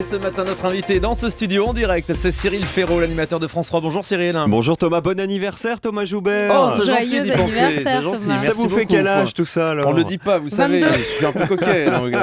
ce matin, notre invité dans ce studio en direct, c'est Cyril Ferraud, l'animateur de France 3. Bonjour Cyril. Bonjour Thomas, bon anniversaire Thomas Joubert. Oh, c'est gentil d'y penser, c'est gentil. Ça Merci vous fait beaucoup. quel âge tout ça alors? On le dit pas, vous savez, 22. je suis un peu coquet. Donc,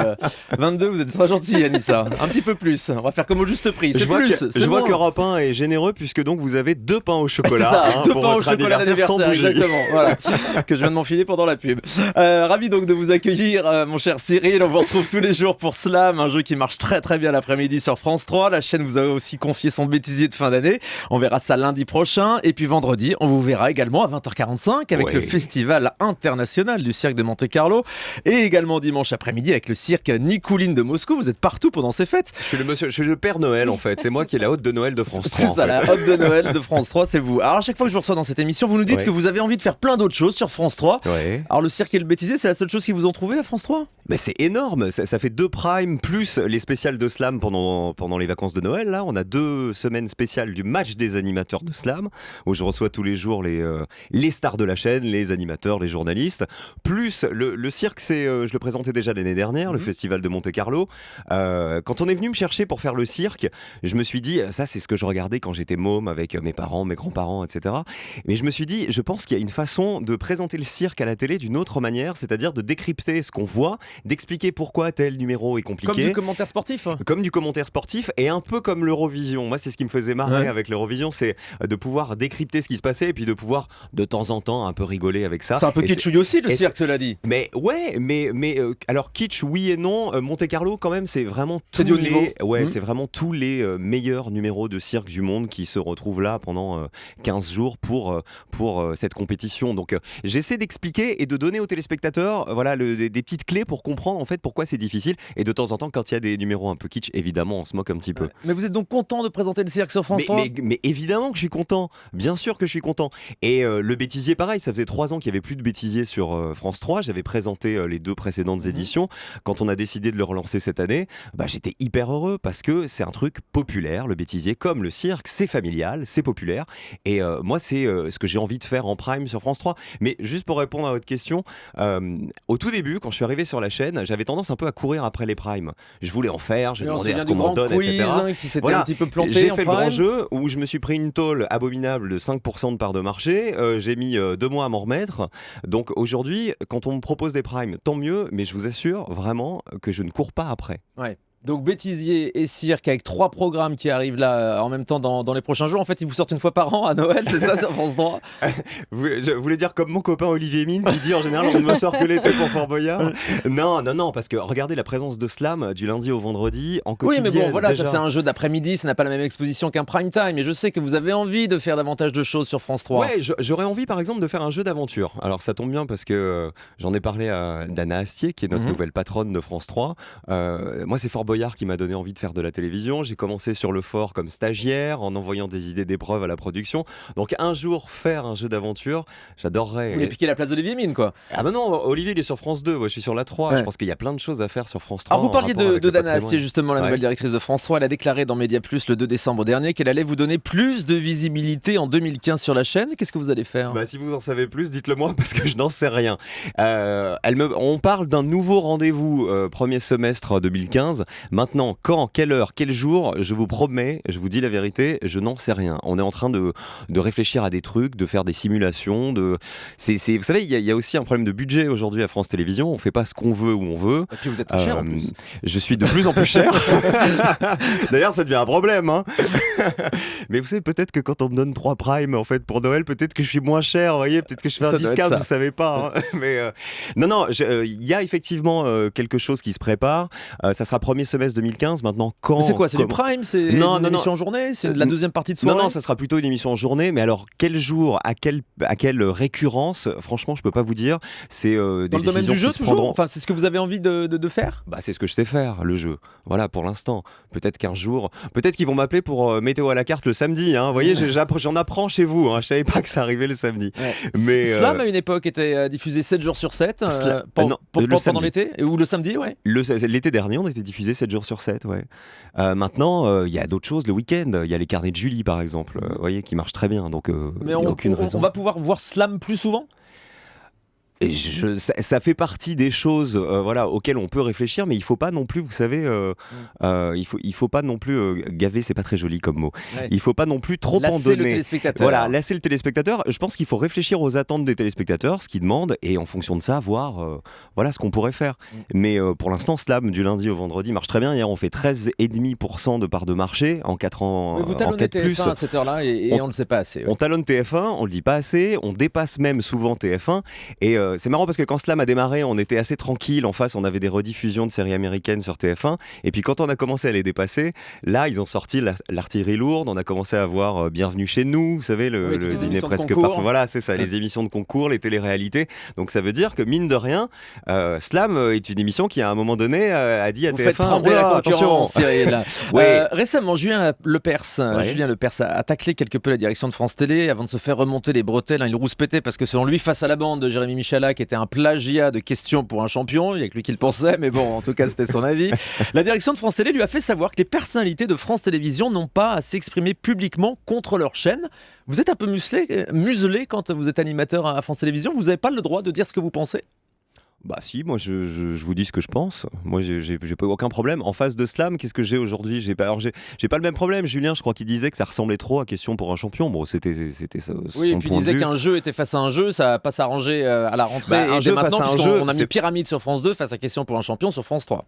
22, vous êtes très gentil Anissa. Un petit peu plus, on va faire comme au juste prix. C'est plus, Je vois qu'Europe 1 est généreux puisque donc vous avez 2 pains au chocolat. C'est ça, 2 pour pains au votre chocolat anniversaire sans d'anniversaire, bougie. exactement. Voilà, que je viens de m'enfiler pendant la pub. Ravi donc de vous accueillir, mon cher Cyril. On vous retrouve tous les jours pour Slam, un jeu qui marche très très bien l'après-midi sur France 3. La chaîne vous a aussi confié son bêtisier de fin d'année. On verra ça lundi prochain. Et puis vendredi, on vous verra également à 20h45 avec le Festival international du cirque de Monte-Carlo. Et également dimanche après-midi avec le cirque Nicoline de Moscou. Vous êtes partout pendant ces fêtes. Je suis le Père Noël en fait. C'est moi qui ai la hôte de Noël de France 3. C'est ça, la hôte de Noël de France 3, c'est vous. Alors à chaque fois que je vous reçois dans cette émission, vous nous dites que vous avez envie de faire plein d'autres choses sur France 3. Ouais. Alors le cirque et le bêtisier, c'est la seule chose qu'ils vous ont trouvé à France 3 ? Mais c'est énorme, ça fait 2 primes plus les spéciales de Slam pendant les vacances de Noël. Là, on a 2 semaines spéciales du match des animateurs de Slam où je reçois tous les jours les stars de la chaîne, les animateurs, les journalistes. Plus le cirque, je le présentais déjà l'année dernière, le festival de Monte-Carlo. Quand on est venu me chercher pour faire le cirque, je me suis dit, ça c'est ce que je regardais quand j'étais môme avec mes parents, mes grands-parents, etc. Mais je me suis dit, je pense qu'il y a une façon de présenter le cirque à la télé d'une autre manière, c'est-à-dire de décrypter ce qu'on voit, d'expliquer pourquoi tel numéro est compliqué. Comme du commentaire sportif. Comme du commentaire sportif et un peu comme l'Eurovision. Moi, c'est ce qui me faisait marrer avec l'Eurovision, c'est de pouvoir décrypter ce qui se passait et puis de pouvoir de temps en temps un peu rigoler avec ça. C'est un peu kitschouille aussi le et cirque, cela dit. Mais ouais, alors kitsch, oui et non. Monte-Carlo, quand même, c'est vraiment C'est du haut niveau. c'est vraiment tous les meilleurs numéros de cirque du monde qui se retrouvent là pendant 15 jours pour cette compétition. Donc, j'essaie d'expliquer et de donner aux téléspectateurs des petites clés pour comprendre en fait pourquoi c'est difficile. Et de temps en temps, quand il y a des numéros un peu kitsch, évidemment, on se moque un petit peu. Mais vous êtes donc content de présenter le cirque sur France 3 ? Mais évidemment que je suis content, bien sûr que je suis content. Et le bêtisier, pareil, ça faisait 3 ans qu'il n'y avait plus de bêtisier sur France 3. J'avais présenté les 2 précédentes éditions. Quand on a décidé de le relancer cette année, j'étais hyper heureux parce que c'est un truc populaire, le bêtisier, comme le cirque, c'est familial, c'est populaire. Et moi, c'est ce que j'ai envie de faire en prime sur France 3. Mais juste pour répondre à votre question, au tout début, quand je suis arrivé sur la chaîne, j'avais tendance un peu à courir après les primes. Je voulais en faire, je demandais à ce qu'on m'en donne, etc. Qui s'était un petit peu planté. J'ai en fait le prime. grand jeu où je me suis pris une tôle abominable de 5% de part de marché. J'ai mis 2 mois à m'en remettre. Donc aujourd'hui, quand on me propose des primes, tant mieux, mais je vous assure vraiment que je ne cours pas après. Ouais. Donc bêtisier et cirque avec 3 programmes qui arrivent là en même temps dans les prochains jours. En fait, ils vous sortent une fois par an à Noël, c'est ça sur France 3 ? Je voulais dire comme mon copain Olivier Mine qui dit en général on ne me sort que l'été pour Fort Boyard. Non, parce que regardez la présence de Slam du lundi au vendredi en Oui, quotidien. mais bon, voilà, déjà. ça c'est un jeu d'après-midi, ça n'a pas la même exposition qu'un prime time. Et je sais que vous avez envie de faire davantage de choses sur France 3. Ouais, j'aurais envie par exemple de faire un jeu d'aventure. Alors ça tombe bien parce que j'en ai parlé à Dana Astier qui est notre nouvelle patronne de France 3. Moi c'est Fort Boyard qui m'a donné envie de faire de la télévision. J'ai commencé sur le Fort comme stagiaire en envoyant des idées d'épreuves à la production. Donc un jour faire un jeu d'aventure, j'adorerais. Vous voulez piquer la place d'Olivier Mine, quoi. Ah bah non, Olivier il est sur France 2, moi je suis sur la 3. Ouais. Je pense qu'il y a plein de choses à faire sur France 3. Alors vous parliez en rapport avec de le Dana patrimoine. Astier, justement, la nouvelle directrice de France 3. Elle a déclaré dans Média Plus le 2 décembre dernier qu'elle allait vous donner plus de visibilité en 2015 sur la chaîne. Qu'est-ce que vous allez faire ? Si vous en savez plus, dites-le moi parce que je n'en sais rien. On parle d'un nouveau rendez-vous premier semestre 2015. Maintenant, quand, quelle heure, quel jour, je vous promets, je vous dis la vérité, je n'en sais rien. On est en train de réfléchir à des trucs, de faire des simulations. Vous savez, il y a aussi un problème de budget aujourd'hui à France Télévisions. On ne fait pas ce qu'on veut où on veut. Et puis vous êtes très cher en plus. Je suis de plus en plus cher. D'ailleurs, ça devient un problème. Hein. Mais vous savez, peut-être que quand on me donne 3 primes en fait, pour Noël, peut-être que je suis moins cher. Vous voyez, peut-être que je fais Ça un doit être discount, ça. vous savez pas. Hein. Mais non, il y a effectivement quelque chose qui se prépare. Ça sera premier semestre 2015. Maintenant, quand... Mais c'est quoi ? C'est du prime ? C'est une émission en journée ? C'est de la deuxième partie de soirée ? Non, ça sera plutôt une émission en journée. Mais alors, quel jour, à quelle récurrence ? Franchement, je peux pas vous dire. C'est des dans le domaine décisions du jeu qui se toujours ? prendront. Enfin, c'est ce que vous avez envie de faire ? C'est ce que je sais faire, le jeu. Voilà, pour l'instant. Peut-être qu'un jour, peut-être qu'ils vont m'appeler pour météo à la carte le samedi. Hein. Vous voyez, j'en apprends chez vous. Hein. Je savais pas que ça arrivait le samedi. Ouais. Mais Slam, à une époque, était diffusé 7 jours sur 7 non, le pendant samedi. l'été ou le samedi, ouais. L'été dernier, on était diffusé 7 jours sur 7, ouais. Maintenant, il y a d'autres choses le week-end. Il y a les carnets de Julie, par exemple, vous voyez, qui marchent très bien. Donc, Mais il n'y a aucune raison. on va pouvoir voir Slam plus souvent ? Et ça fait partie des choses voilà, auxquelles on peut réfléchir, mais il faut pas non plus, vous savez, il faut pas non plus gaver, c'est pas très joli comme mot. Ouais. Il faut pas non plus trop en Lasser le donner. téléspectateur. Voilà, lasser le téléspectateur. Je pense qu'il faut réfléchir aux attentes des téléspectateurs, ce qu'ils demandent, et en fonction de ça, voir voilà, ce qu'on pourrait faire. Mais pour l'instant, Slam, du lundi au vendredi, marche très bien. Hier, on fait 13,5% de part de marché en 4 ans. Mais vous en talonnez 4 plus. TF1 à cette heure-là et on ne le sait pas assez. Ouais. On talonne TF1, on le dit pas assez, on dépasse même souvent TF1. Et c'est marrant parce que quand Slam a démarré, on était assez tranquille. En face, on avait des rediffusions de séries américaines sur TF1. Et puis quand on a commencé à les dépasser, là, ils ont sorti l'artillerie lourde. On a commencé à voir Bienvenue chez nous, vous savez, Oui, toutes les dîner émissions de presque concours. parfait. Voilà, c'est ça, les émissions de concours, les téléréalités. Donc ça veut dire que mine de rien, Slam est une émission qui à un moment donné a dit à Vous TF1 faites trembler la concurrence, Cyril. Ouais. Récemment, Julien Lepers a taclé quelque peu la direction de France Télé avant de se faire remonter les bretelles. Il rouspétait parce que selon lui, Face à la bande de Jérémy Michalak était un plagiat de questions pour un champion. Il n'y a que lui qui le pensait, mais bon, en tout cas, c'était son avis. La direction de France Télé lui a fait savoir que les personnalités de France Télévisions n'ont pas à s'exprimer publiquement contre leur chaîne. Vous êtes un peu muselé quand vous êtes animateur à France Télévisions. Vous n'avez pas le droit de dire ce que vous pensez ? Bah si, moi je vous dis ce que je pense. Moi j'ai pas aucun problème. En face de Slam, qu'est-ce que j'ai aujourd'hui ? J'ai pas le même problème. Julien, je crois qu'il disait que ça ressemblait trop à Question pour un champion. Bon, c'était ça. Oui, et puis il disait qu'un qu'un jeu était face à un jeu, ça va pas s'arranger à la rentrée. Un et jeu dès maintenant, face à un puisqu'on jeu, on a mis c'est- Pyramide sur France 2 face à Question pour un champion sur France 3.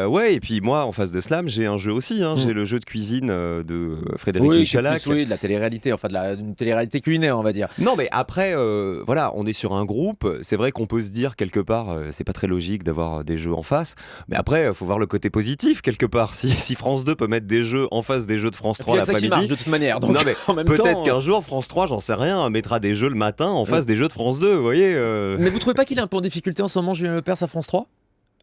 Ouais, et puis moi en face de Slam, j'ai un jeu aussi. J'ai le jeu de cuisine de Frédéric Oui, Michalak. oui, de la télé-réalité, enfin une télé-réalité culinaire, on va dire. Non, mais après, voilà, on est sur un groupe. C'est vrai qu'on peut se dire quelque part, c'est pas très logique d'avoir des jeux en face. Mais après, faut voir le côté positif quelque part. Si France 2 peut mettre des jeux en face des jeux de France Et 3 puis, il y a que ça qui marche l'après-midi. de toute manière. Donc, Non, mais en même peut-être temps, qu'un jour, France 3, j'en sais rien, mettra des jeux le matin en face des jeux de France 2, vous voyez Mais vous trouvez pas qu'il est un peu en difficulté en ce moment, Julien Lepers à France 3 ?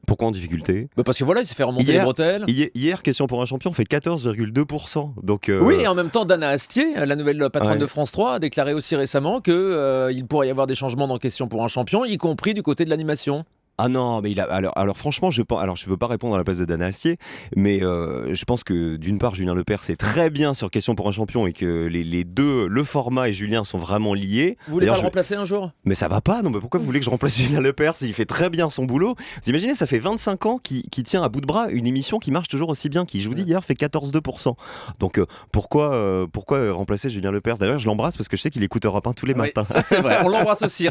Pourquoi en difficulté Parce que voilà, il s'est fait remonter les bretelles. Hier, Question pour un champion fait 14,2%. Donc, Oui, et en même temps, Dana Astier, la nouvelle patronne Ouais. de France 3, a déclaré aussi récemment qu'il pourrait y avoir des changements dans Question pour un champion, y compris du côté de l'animation. Ah non, mais alors franchement, je veux pas répondre à la place de Dana Astier, mais je pense que d'une part, Julien Lepers c'est très bien sur Question pour un champion et que les deux, le format et Julien sont vraiment liés. Vous voulez D'ailleurs, pas le remplacer un jour ? Mais ça va pas, non, mais pourquoi vous voulez que je remplace Julien Lepers ? Il fait très bien son boulot. Vous imaginez, ça fait 25 ans qu'il tient à bout de bras une émission qui marche toujours aussi bien, qui, je vous dis, hier fait 14,2%. Donc pourquoi remplacer Julien Lepers ? D'ailleurs, je l'embrasse parce que je sais qu'il écoute Europe 1 tous les Oui, matins. ça c'est vrai, on l'embrasse aussi.